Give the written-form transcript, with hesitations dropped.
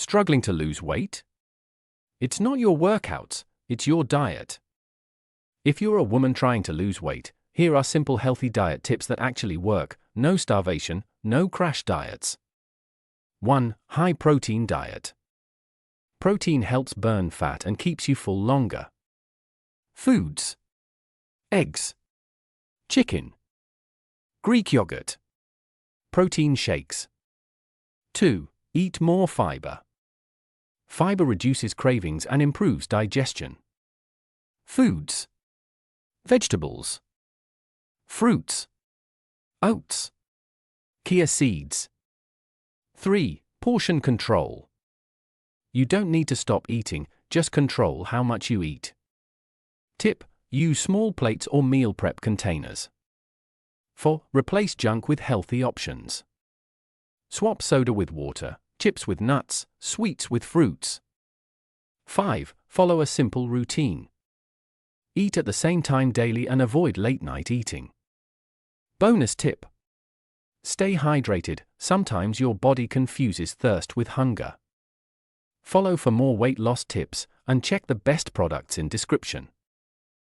Struggling to lose weight? It's not your workouts, it's your diet. If you're a woman trying to lose weight, here are simple healthy diet tips that actually work. No starvation, no crash diets. 1. High protein diet. Protein helps burn fat and keeps you full longer. Foods: eggs, chicken, Greek yogurt, protein shakes. 2. Eat more fiber. Fiber reduces cravings and improves digestion. Foods: vegetables, fruits, oats, chia seeds. 3. Portion control. You don't need to stop eating, just control how much you eat. Tip: use small plates or meal prep containers. 4. Replace junk with healthy options. Swap soda with water, chips with nuts, sweets with fruits. 5. Follow a simple routine. Eat at the same time daily and avoid late-night eating. Bonus tip: stay hydrated, sometimes your body confuses thirst with hunger. Follow for more weight loss tips and check the best products in description.